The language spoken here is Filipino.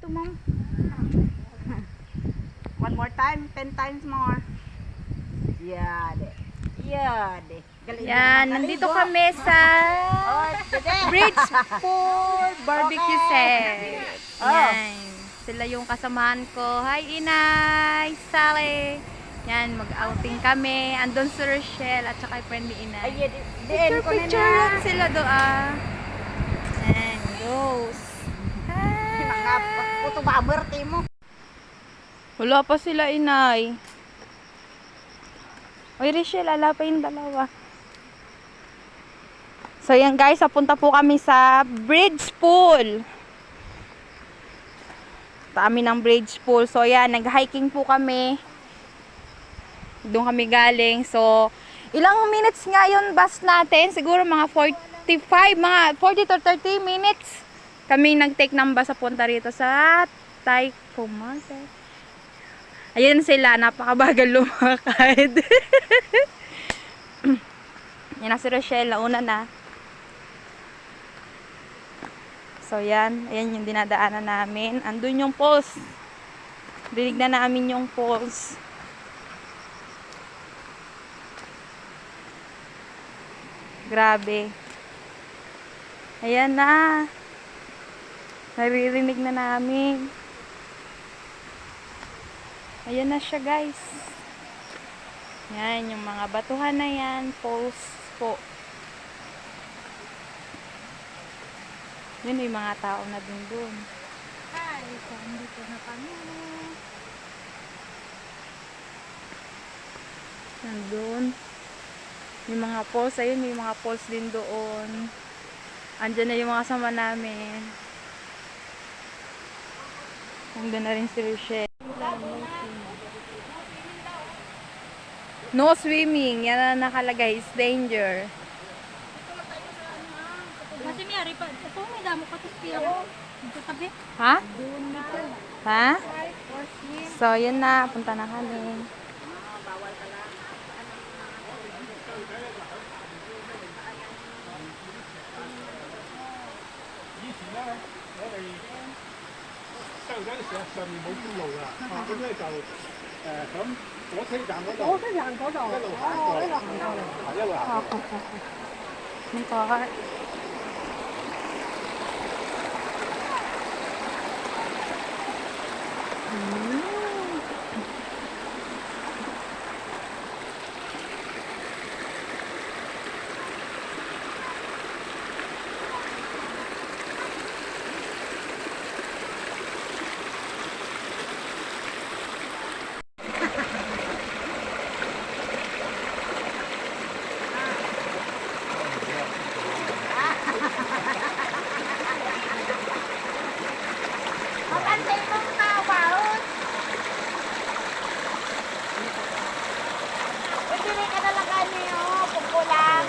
mo. One more time, 10 times more. Yade. Yade. Yan, nandito kami sa Bridgeport Barbecue Set. Yan. Sila yung kasamahan ko. Hi, Inay, Sally. Yan, mag-outing kami. Andun si Rochelle at saka yung friend ni Inay. Ay, diin ko Picture yan sila doa. Yan, Rose. Mga puto baberti mo. Wala pa sila, Inay. Oy, Rochelle, ala pa yung dalawa. So, yan guys, papunta po kami sa bridge pool. Kami ng bridge pool. So, yan, nag-hiking po kami. Doon kami galing. So, ilang minutes nga yung bus natin? Siguro mga 45, mga 40 to 30 minutes. Kami nag-take ng bus papunta rito sa Taycoman. Ayan sila, napakabagal lumakad. Yan na si Rochelle, nauna na. So yan, ayan yung dinadaanan namin. Andun yung falls. Dinig na namin yung falls. Grabe. Ayan na. Naririnig na namin. Ayan na siya, guys. Yan, yung mga batuhan na yan. Falls po. Yun yung mga tao na din doon. Hi, so dito na kami. Nandun. Yung mga falls, ayun, yung mga falls din doon. Andyan na yung mga sama namin. Nandun na rin si Rochelle. No swimming. Yan na nakalagay. It's danger. Kasi may pa. Ito may damo ka to siya. Dito tabi. Ha? Doon dito. Ha? So, yun na. Punta na kami. Hindi ko. Magantay mong tawag. Pwede rin ka nalagaan niyo. Pagkulang.